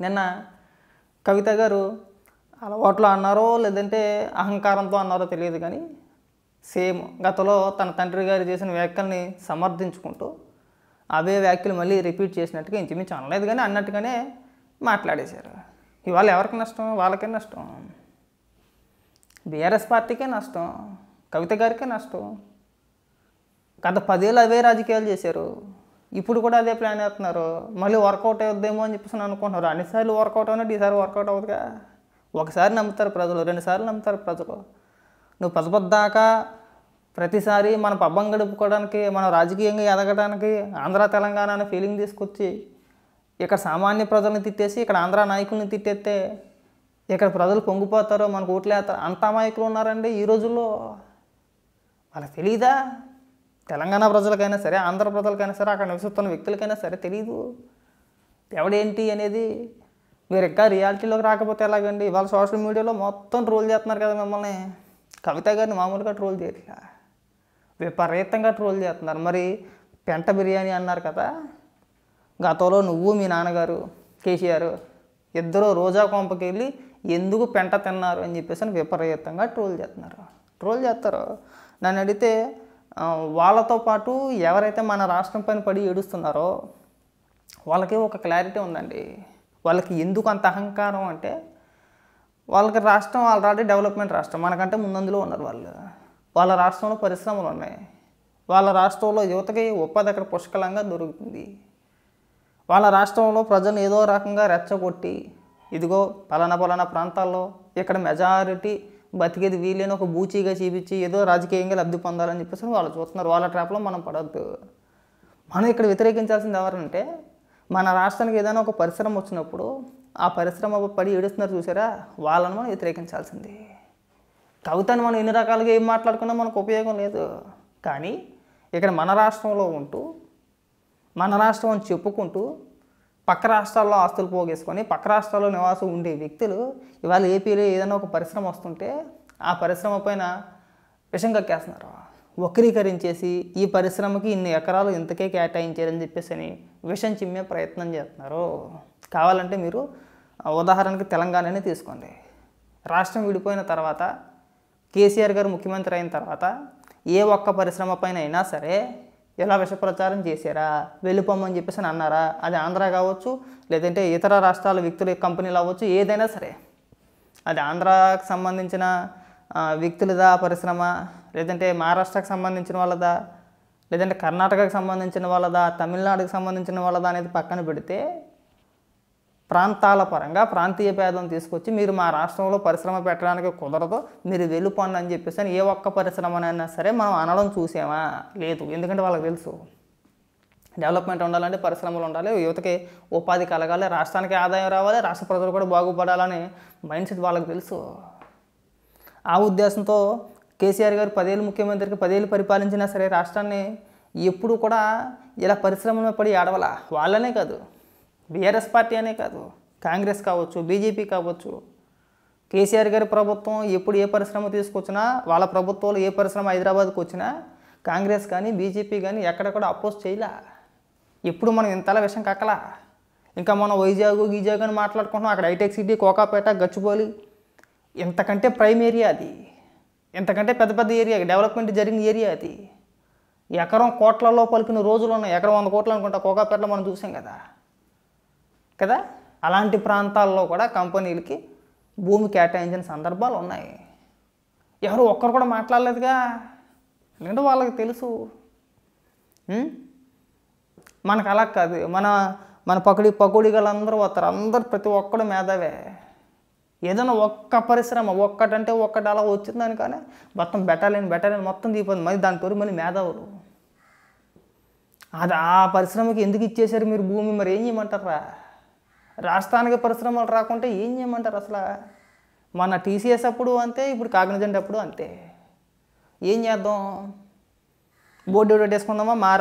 నిన్న కవిత గారు అలవాట్లో అన్నారో లేదంటే అహంకారంతో అన్నారో తెలియదు కానీ సేమ్ గతంలో తన తండ్రి గారు చేసిన వ్యాఖ్యల్ని సమర్థించుకుంటూ అవే వ్యాఖ్యలు మళ్ళీ రిపీట్ చేసినట్టుగా ఇంచుమించు అనలేదు కానీ అన్నట్టుగానే మాట్లాడేశారు. ఇవాళ ఎవరికి నష్టం? వాళ్ళకే నష్టం, బీఆర్ఎస్ పార్టీకే నష్టం, కవిత గారికే నష్టం. గత 10 ఏళ్ళు అవే రాజకీయాలు చేశారు, ఇప్పుడు కూడా అదే ప్లాన్ వేస్తున్నారు. మళ్ళీ వర్కౌట్ అవుద్దేమో అని చెప్పేసి అనుకుంటున్నారు. అన్నిసార్లు వర్కౌట్ అవునట్టు ఈసారి వర్కౌట్ అవుతుందిగా. ఒకసారి నమ్ముతారు ప్రజలు, 2 సార్లు నమ్ముతారు ప్రజలు. నువ్వు పదపద్దాకా ప్రతిసారి మన పబ్బం గడుపుకోవడానికి, మనం రాజకీయంగా ఎదగడానికి ఆంధ్ర తెలంగాణ అనే ఫీలింగ్ తీసుకొచ్చి ఇక్కడ సామాన్య ప్రజల్ని తిట్టేసి ఇక్కడ ఆంధ్ర నాయకుల్ని తిట్టేస్తే ఇక్కడ ప్రజలు పొంగిపోతారో మనకు ఓట్లేస్తారు. అంత అమాయకులు ఉన్నారండి ఈ రోజుల్లో. వాళ్ళకి తెలియదా? తెలంగాణ ప్రజలకైనా సరే, ఆంధ్ర ప్రజలకైనా సరే, అక్కడ నివసిస్తున్న వ్యక్తులకైనా సరే తెలియదు ఎవడేంటి అనేది. మీరు ఇంకా రియాలిటీలోకి రాకపోతే ఎలాగండి? ఇవాళ సోషల్ మీడియాలో మొత్తం ట్రోల్ చేస్తున్నారు కదా మిమ్మల్ని. కవిత గారిని మామూలుగా ట్రోల్ చేయట్లా, విపరీతంగా ట్రోల్ చేస్తున్నారు. మరి పెంట బిర్యానీ అన్నారు కదా, గతంలో నువ్వు మీ నాన్నగారు కేసీఆర్ ఇద్దరు రోజా కొంపకి వెళ్ళి ఎందుకు పెంట తిన్నారు అని చెప్పేసి విపరీతంగా ట్రోల్ చేస్తారు. నన్ను అడిగితే వాళ్ళతో పాటు ఎవరైతే మన రాష్ట్రం పైన పడి ఏడుస్తున్నారో వాళ్ళకి ఒక క్లారిటీ ఉందండి. వాళ్ళకి ఎందుకు అంత అహంకారం అంటే, వాళ్ళకి రాష్ట్రం ఆల్రెడీ డెవలప్మెంట్ రాష్ట్రం, మనకంటే ముందందులో ఉన్నారు వాళ్ళు. వాళ్ళ రాష్ట్రంలో పరిశ్రమలు ఉన్నాయి, వాళ్ళ రాష్ట్రంలో యువతకి ఉపాధి అక్కడ పుష్కలంగా దొరుకుతుంది. వాళ్ళ రాష్ట్రంలో ప్రజలను ఏదో రకంగా రెచ్చగొట్టి ఇదిగో పలానా ప్రాంతాల్లో ఇక్కడ మెజారిటీ బతికేది వీళ్ళని ఒక బూచీగా చూపించి ఏదో రాజకీయంగా లబ్ధి పొందాలని చెప్పేసి వాళ్ళు చూస్తున్నారు. వాళ్ళ ట్రాప్లో మనం పడద్దు. మనం ఇక్కడ వ్యతిరేకించాల్సింది ఎవరంటే, మన రాష్ట్రానికి ఏదైనా ఒక పరిశ్రమ వచ్చినప్పుడు ఆ పరిశ్రమ పడి ఏడుస్తున్నారు చూసారా, వాళ్ళని మనం వ్యతిరేకించాల్సింది. కవితని మనం ఎన్ని రకాలుగా ఏం మాట్లాడుకున్నా మనకు ఉపయోగం లేదు. కానీ ఇక్కడ మన రాష్ట్రంలో ఉంటూ మన రాష్ట్రం అని చెప్పుకుంటూ పక్క రాష్ట్రాల్లో ఆస్తులు పోగేసుకొని పక్క రాష్ట్రాల్లో నివాసం ఉండే వ్యక్తులు ఇవాళ ఏపీలో ఏదైనా ఒక పరిశ్రమ వస్తుంటే ఆ పరిశ్రమ పైన విషం కక్కేస్తున్నారు, వక్రీకరించేసి ఈ పరిశ్రమకి ఇన్ని ఎకరాలు ఇంతకే కేటాయించారని చెప్పేసి అని విషం చిమ్మే ప్రయత్నం చేస్తున్నారు. కావాలంటే మీరు ఉదాహరణకి తెలంగాణనే తీసుకోండి. రాష్ట్రం విడిపోయిన తర్వాత కేసీఆర్ గారు ముఖ్యమంత్రి అయిన తర్వాత ఏ ఒక్క పరిశ్రమ పైన అయినా సరే ఎలా విష ప్రచారం చేశారా, వెళ్ళిపోమని చెప్పేసి అని అన్నారా? అది ఆంధ్ర కావచ్చు, లేదంటే ఇతర రాష్ట్రాల వ్యక్తుల కంపెనీలు అవ్వచ్చు, ఏదైనా సరే అది ఆంధ్రాకి సంబంధించిన వ్యక్తులదా పరిశ్రమ, లేదంటే మహారాష్ట్రకి సంబంధించిన వాళ్ళదా, లేదంటే కర్ణాటకకు సంబంధించిన వాళ్ళదా, తమిళనాడుకి సంబంధించిన వాళ్ళదా అనేది పక్కన పెడితే ప్రాంతాల పరంగా ప్రాంతీయ భేదం తీసుకొచ్చి మీరు మా రాష్ట్రంలో పరిశ్రమ పెట్టడానికి కుదరదు, మీరు వెళ్ళిపోండి అని చెప్పేసి అని ఏ ఒక్క పరిశ్రమనైనా సరే మనం అనడం చూసామా? లేదు. ఎందుకంటే వాళ్ళకి తెలుసు డెవలప్మెంట్ ఉండాలంటే పరిశ్రమలు ఉండాలి, యువతకి ఉపాధి కలగాలి, రాష్ట్రానికి ఆదాయం రావాలి, రాష్ట్ర ప్రజలు కూడా బాగుపడాలని మైండ్ సెట్ వాళ్ళకి తెలుసు. ఆ ఉద్దేశంతో కేసీఆర్ గారు 10 ఏళ్ళు ముఖ్యమంత్రికి 10 ఏళ్ళు పరిపాలించినా సరే రాష్ట్రాన్ని ఎప్పుడు కూడా ఇలా పరిశ్రమల పడి ఆడవాల. వాళ్ళనే కాదు, బీఆర్ఎస్ పార్టీ అనే కాదు, కాంగ్రెస్ కావచ్చు, బీజేపీ కావచ్చు, కేసీఆర్ గారి ప్రభుత్వం ఎప్పుడు ఏ పరిశ్రమ తీసుకొచ్చినా, వాళ్ళ ప్రభుత్వంలో ఏ పరిశ్రమ హైదరాబాద్కి వచ్చినా కాంగ్రెస్ కానీ బీజేపీ కానీ ఎక్కడెక్కడ అపోజ్ చేయలే. ఎప్పుడు మనం ఇంతలా విషయం కక్కలా. ఇంకా మనం గీజాగ్ అని మాట్లాడుకుంటున్నాం. అక్కడ హైటెక్ సిటీ, కోకాపేట, గచ్చిబౌలి ఇంతకంటే ప్రైమ్ ఏరియా అది, ఇంతకంటే పెద్ద ఏరియా, డెవలప్మెంట్ జరిగిన ఏరియా అది. ఎకరం కోట్లలో పలికిన రోజులు ఉన్నాయి. ఎకరం 100 కోట్లు అనుకుంటా కోకాపేటలో మనం చూసాం కదా. అలాంటి ప్రాంతాల్లో కూడా కంపెనీలకి భూమి కేటాయించిన సందర్భాలు ఉన్నాయి. ఎవరు ఒక్కరు కూడా మాట్లాడలేదుగా, ఎందుకంటే వాళ్ళకి తెలుసు. మనకు అలా కాదు. మన పకోడీగాళ్ళందరూ వస్తారు, అందరూ ప్రతి ఒక్కడు మేధావే. ఏదైనా ఒక్క పరిశ్రమ ఒక్కటంటే ఒక్కటి అలా వచ్చిందని కానీ మొత్తం బెటాలియన్ మొత్తం దీపోతుంది. మరి దాని పేరు మళ్ళీ మేధావులు. అది ఆ పరిశ్రమకి ఎందుకు ఇచ్చేశారు మీరు భూమి? మరి ఏం చేయమంటారా? రాష్ట్రానికి పరిశ్రమలు రాకుంటే ఏం చేయమంటారు అసలు? మన టీసీఎస్ అప్పుడు అంతే, ఇప్పుడు కాగ్నిజెంట్ అప్పుడు అంతే. ఏం చేద్దాం? బోర్డు పెట్టేసుకుందామా? మా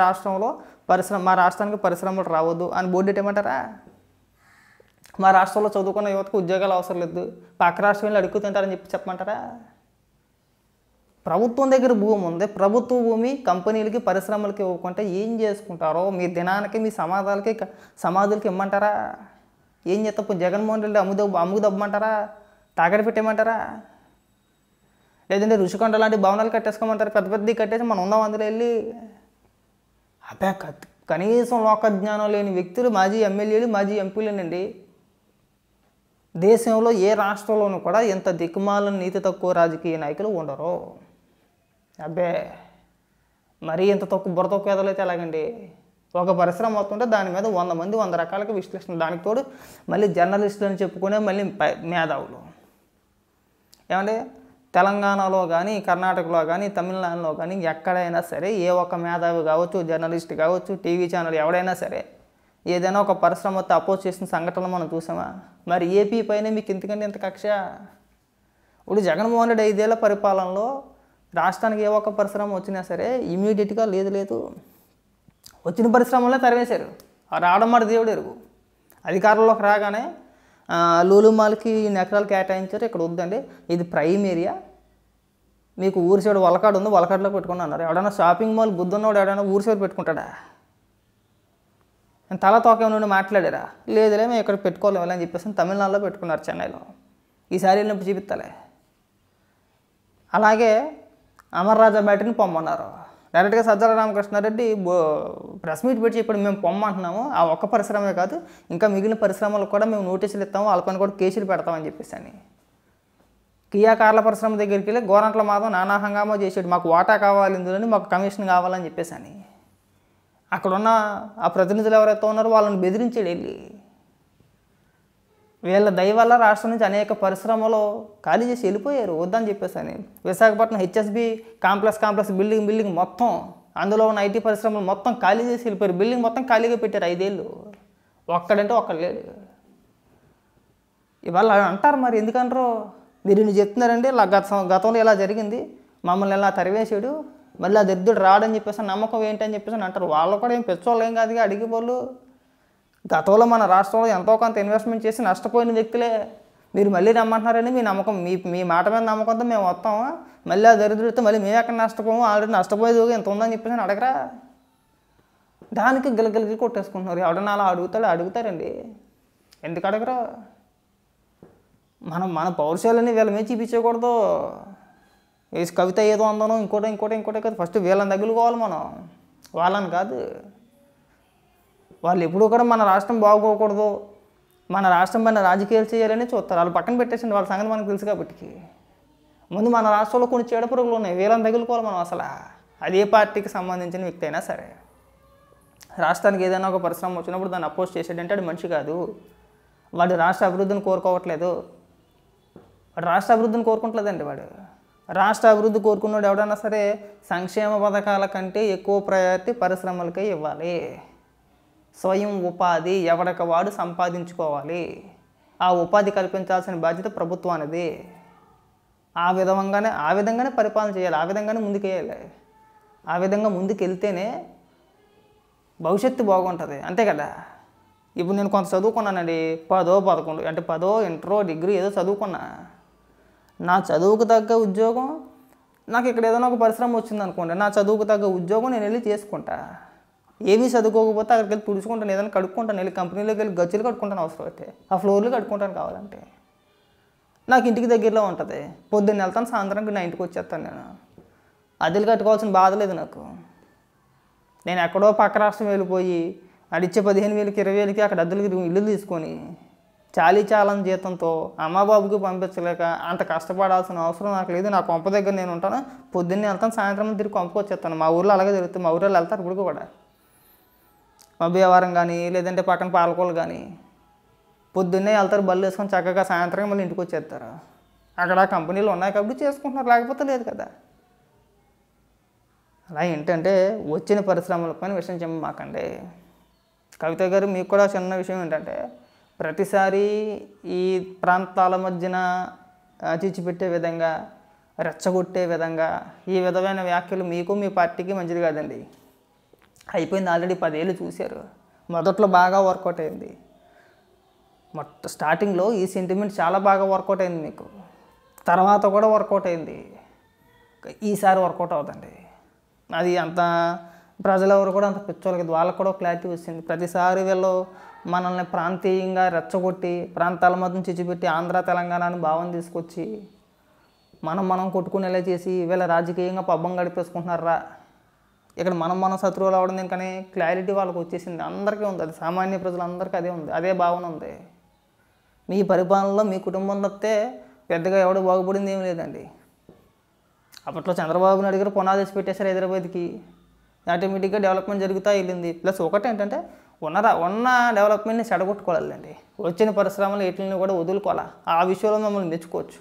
రాష్ట్రానికి పరిశ్రమలు రావద్దు అని బోర్డు పెట్టేయమంటారా? మా రాష్ట్రంలో చదువుకున్న యువతకు ఉద్యోగాలు అవసరం లేదు, పక్క రాష్ట్రంలో అడుగు తింటారని చెప్పమంటారా? ప్రభుత్వం దగ్గర భూమి ఉంది, ప్రభుత్వ భూమి కంపెనీలకి పరిశ్రమలకి ఇవ్వకుంటే ఏం చేసుకుంటారో? మీ దినానికి మీ సమాధులకి ఇమ్మంటారా? ఏం చేస్తా జగన్మోహన్ రెడ్డి అమ్ముకు దబ్బమంటారా, తాకడ పెట్టేయమంటారా, లేదంటే రుషికొండ లాంటి భవనాలు కట్టేసుకోమంటారు, పెద్ద పెద్దవి కట్టేసి మనం ఉందాం అందులో వెళ్ళి. అబ్బా కనీసం లోకజ్ఞానం లేని వ్యక్తులు మాజీ ఎమ్మెల్యేలు మాజీ ఎంపీలేనండి. దేశంలో ఏ రాష్ట్రంలోనూ కూడా ఎంత దిక్కుమాలను నీతి తక్కువ రాజకీయ నాయకులు ఉండరు. అబ్బే మరీ ఇంత బుర్ర తక్కువ ఎదలైతే ఎలాగండి. ఒక పరిశ్రమ అవుతుంటే దాని మీద 100 మంది 100 రకాలుగా విశ్లేషణ, దానికి తోడు మళ్ళీ జర్నలిస్టులు అని చెప్పుకునే మళ్ళీ మేధావులు. ఏమంటే తెలంగాణలో కానీ కర్ణాటకలో కానీ తమిళనాడులో కానీ ఎక్కడైనా సరే ఏ ఒక్క మేధావి కావచ్చు, జర్నలిస్ట్ కావచ్చు, టీవీ ఛానల్ ఎవడైనా సరే ఏదైనా ఒక పరిశ్రమతో అపోజ్ చేసిన సంఘటనలు మనం చూసామా? మరి ఏపీ పైన మీకు ఎందుకంటే ఇంత కక్ష? ఇప్పుడు జగన్మోహన్ రెడ్డి 5 ఏళ్ల పరిపాలనలో రాష్ట్రానికి ఏ ఒక్క పరిశ్రమ వచ్చినా సరే ఇమీడియట్గా లేదు వచ్చిన పరిశ్రమలే తరివేశారు. రావడం మాట దేవుడు ఎరుగు. అధికారంలోకి రాగానే లూలు మాల్కి ఎకరాలు కేటాయించారు, ఇక్కడ వద్దండి ఇది ప్రైమ్ ఏరియా, మీకు ఊరి సైడ్ వలకాడు ఉంది వలకాడులో పెట్టుకుని అన్నారు. ఎవడైనా షాపింగ్ మాల్ బుద్ధున్నవాడు ఎవడైనా ఊరి సైడ్ పెట్టుకుంటాడా? తల తోక నుండి మాట్లాడారా? లేదులే మేము ఇక్కడ పెట్టుకోలేము అని చెప్పేసి తమిళనాడులో పెట్టుకున్నారు, చెన్నైలో. ఈసారి వెళ్ళినప్పుడు చూపిస్తాలే. అలాగే అమర్ రాజా బ్యాటరీని పొమ్మన్నారు. డైరెక్ట్గా సజ్జల రామకృష్ణారెడ్డి ప్రెస్ మీట్ పెట్టి ఇప్పుడు మేము పొమ్మంటున్నాము, ఆ ఒక్క పరిశ్రమే కాదు ఇంకా మిగిలిన పరిశ్రమలకు కూడా మేము నోటీసులు ఇస్తాము, వాళ్ళ పని కూడా కేసులు పెడతామని చెప్పేసి అని. కియా కార్ల పరిశ్రమ దగ్గరికి వెళ్ళి గోరంట్ల మాత్రం నానా హంగామా చేసాడు, మాకు వాటా కావాలి ఇందులోని, మాకు కమిషన్ కావాలని చెప్పేసి అని. అక్కడున్న ఆ ప్రతినిధులు ఎవరైతే ఉన్నారో వాళ్ళని బెదిరించాడు వెళ్ళి. వీళ్ళ దయ వల్ల రాష్ట్రం నుంచి అనేక పరిశ్రమలు ఖాళీ చేసి వెళ్ళిపోయారు వద్దని చెప్పేసి అని. విశాఖపట్నం హెచ్ఎస్బి కాంప్లెక్స్ బిల్డింగ్ మొత్తం, అందులో ఉన్న ఐటీ పరిశ్రమలు మొత్తం ఖాళీ చేసి వెళ్ళిపోయారు. బిల్డింగ్ మొత్తం ఖాళీగా పెట్టారు 5 ఏళ్ళు. ఒక్కడంటే ఒక్కడు లేడు. ఇవాళ అంటారు మరి ఎందుకంటారు? మీరు ఇన్ని చెప్తున్నారండి, గతంలో ఇలా జరిగింది, మమ్మల్ని ఎలా తరివేసాడు, మళ్ళీ ఆ దరిద్రుడు రాడని చెప్పేసి నమ్మకం ఏంటని చెప్పేసి అంటారు. వాళ్ళు కూడా ఏం పెచ్చోళ్ళు ఏం కాదుగా అడిగే వాళ్ళు. గతంలో మన రాష్ట్రంలో ఎంతో కొంత ఇన్వెస్ట్మెంట్ చేసి నష్టపోయిన వ్యక్తులే. మీరు మళ్ళీ రమ్మంటున్నారని మీ నమ్మకం, మీ మాట మీద నమ్మకంతో మేము వస్తాము, మళ్ళీ ఆ దరిద్రుడితో మళ్ళీ మేము ఎక్కడ నష్టపోము, ఆల్రెడీ నష్టపోయేది ఎంత ఉందని చెప్పేసి అడగరా? దానికి గిలగిలికి కొట్టేసుకుంటున్నారు. ఎవడన్నా అలా అడుగుతారండి, ఎందుకు అడగరా? మన పౌరుషాలని వీళ్ళ మీద చూపించకూడదు. కవిత ఏదో అందనో ఇంకోటి కాదు, ఫస్ట్ వీళ్ళని తగులుకోవాలి మనం, వాళ్ళని కాదు. వాళ్ళు ఎప్పుడూ కూడా మన రాష్ట్రం బాగోకూడదు, మన రాష్ట్రం పైన రాజకీయాలు చేయాలని చూస్తారు. వాళ్ళు పక్కన పెట్టేసింది, వాళ్ళ సంగతి మనకు తెలుసు కాబట్టి. ముందు మన రాష్ట్రంలో కొన్ని చీడపురుగులు ఉన్నాయి, వీళ్ళని తగులుకోవాలి మనం. అసలు అదే పార్టీకి సంబంధించిన వ్యక్తి అయినా సరే రాష్ట్రానికి ఏదైనా ఒక పరిశ్రమ వచ్చినప్పుడు దాన్ని అపోజ్ చేసాడంటే అది మనిషి కాదు. వాడు రాష్ట్ర అభివృద్ధిని కోరుకోవట్లేదు, వాడు రాష్ట్ర అభివృద్ధిని కోరుకుంటలేదండి. వాడు రాష్ట్ర అభివృద్ధి కోరుకున్నాడు ఎవడైనా సరే సంక్షేమ పథకాల కంటే ఎక్కువ ప్రయారిటీ పరిశ్రమలకే ఇవ్వాలి. స్వయం ఉపాధి ఎవరికి వాడు సంపాదించుకోవాలి, ఆ ఉపాధి కల్పించాల్సిన బాధ్యత ప్రభుత్వానిది. ఆ విధంగానే పరిపాలన చేయాలి, ఆ విధంగానే ముందుకెళ్ళాలి. ఆ విధంగా ముందుకెళ్తేనే భవిష్యత్తు బాగుంటుంది, అంతే కదా. ఇప్పుడు నేను కొంత చదువుకున్నానండి, 10, 11 అంటే 10 ఇంటరో డిగ్రీ ఏదో చదువుకున్నా. నా చదువుకు తగ్గ ఉద్యోగం, నాకు ఇక్కడ ఏదైనా ఒక పరిశ్రమ వచ్చింది అనుకోండి, నా చదువుకు తగ్గ ఉద్యోగం నేను వెళ్ళి చేసుకుంటా. ఏమీ చదువుకోకపోతే అక్కడికి వెళ్ళి తుడుచుకుంటాను, ఏదైనా కడుక్కుంటాను, వెళ్ళి కంపెనీలోకి వెళ్ళి గచ్చులు కట్టుకుంటాను అవసరం అయితే, ఆ ఫ్లోర్లు కట్టుకుంటాను కావాలంటే. నాకు ఇంటికి దగ్గరలో ఉంటుంది, పొద్దున్న వెళ్తాను, సాయంత్రానికి నా ఇంటికి వచ్చేస్తాను. నేను అద్దెలు కట్టుకోవాల్సిన బాధ లేదు నాకు. నేను ఎక్కడో పక్క రాష్ట్రం వెళ్ళిపోయి అడిచ్చే 15,000కి 20,000కి అక్కడ అద్దెలకి ఇల్లు తీసుకొని చాలని జీతంతో అమ్మబాబుకి పంపించలేక అంత కష్టపడాల్సిన అవసరం నాకు లేదు. నా కొంప దగ్గర నేను ఉంటాను, పొద్దున్నే వెళ్తాను, సాయంత్రం తిరిగి కొంపకు వచ్చేస్తాను. మా ఊర్లో అలాగే జరుగుతుంది, మా ఊర్లో వెళ్తారు ఇప్పుడు కూడా. మా భీమవరం కానీ లేదంటే పక్కన పాలకోలు కానీ పొద్దున్నే వెళ్తారు, బళ్ళు వేసుకొని చక్కగా సాయంత్రం మళ్ళీ ఇంటికి వచ్చేస్తారు. అక్కడ కంపెనీలు ఉన్నాయి కాబట్టి చేసుకుంటున్నారు, లేకపోతే లేదు కదా. అలా ఏంటంటే వచ్చిన పరిశ్రమల పైన విషయం చెప్పమాకండి. కవిత గారు మీకు కూడా చిన్న విషయం ఏంటంటే ప్రతిసారి ఈ ప్రాంతాల మధ్యన చిచ్చిపెట్టే విధంగా, రెచ్చగొట్టే విధంగా ఈ విధమైన వ్యాఖ్యలు మీకు మీ పార్టీకి మంచిది కాదండి. అయిపోయింది, ఆల్రెడీ 10 ఏళ్ళు చూశారు. మొదట్లో బాగా వర్కౌట్ అయింది, స్టార్టింగ్లో ఈ సెంటిమెంట్ చాలా బాగా వర్కౌట్ అయింది మీకు, తర్వాత కూడా వర్కౌట్ అయింది, ఈసారి వర్కౌట్ అవుతుంది. అది అంత ప్రజలెవరు కూడా అంత పిచ్చోళ్ళకి వాళ్ళకి కూడా క్లారిటీ వచ్చింది. ప్రతిసారి వీళ్ళు మనల్ని ప్రాంతీయంగా రెచ్చగొట్టి ప్రాంతాల మధ్య చిచ్చుపెట్టి ఆంధ్ర తెలంగాణ అని భావన తీసుకొచ్చి మనం కొట్టుకునేలా చేసి వీళ్ళ రాజకీయంగా పబ్బం గడిపేసుకుంటున్నారా, ఇక్కడ మనం శత్రువులు అవడం దీనికనే క్లారిటీ వాళ్ళకి వచ్చేసింది. అందరికీ ఉంది, అది సామాన్య ప్రజలందరికీ అదే ఉంది, అదే భావన ఉంది. మీ పరిపాలనలో మీ కుటుంబం తప్పితే పెద్దగా ఎవడు బాగుపడింది ఏం లేదండి. అప్పట్లో చంద్రబాబు నాయుడు గారు పునాదేసి పెట్టేశారు హైదరాబాద్కి, ఆటోమేటిక్గా డెవలప్మెంట్ జరుగుతూ వెళ్ళింది. ప్లస్ ఒకటి ఏంటంటే ఉన్న డెవలప్మెంట్ని చెడగొట్టుకోవాలండి. వచ్చిన పరిశ్రమలు వీటిని కూడా వదులుకోవాలా. ఆ విషయంలో మమ్మల్ని మెచ్చుకోవచ్చు.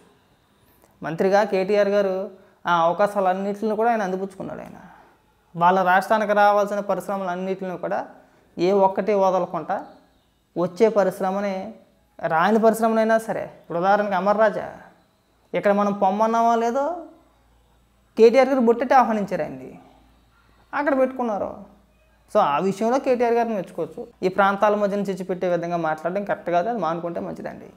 మంత్రిగా కేటీఆర్ గారు ఆ అవకాశాలన్నింటిని కూడా ఆయన అందిపుచ్చుకున్నాడు. ఆయన వాళ్ళ రాష్ట్రానికి రావాల్సిన పరిశ్రమలన్నింటిని కూడా ఏ ఒక్కటి వదలకుండా వచ్చే పరిశ్రమని, రాని పరిశ్రమనైనా సరే, ఇప్పుడు ఉదాహరణకి అమర్ రాజా ఇక్కడ మనం పొమ్మన్నామో లేదో కేటీఆర్ గారు బొట్టెట్టి ఆహ్వానించారండి, అక్కడ పెట్టుకున్నారు. సో ఆ విషయంలో కేటీఆర్ గారిని మెచ్చుకోవచ్చు. ఈ ప్రాంతాల మధ్యన చిచ్చుపెట్టే విధంగా మాట్లాడడం కరెక్ట్ కాదు, అది మానుకుంటే మంచిదండి.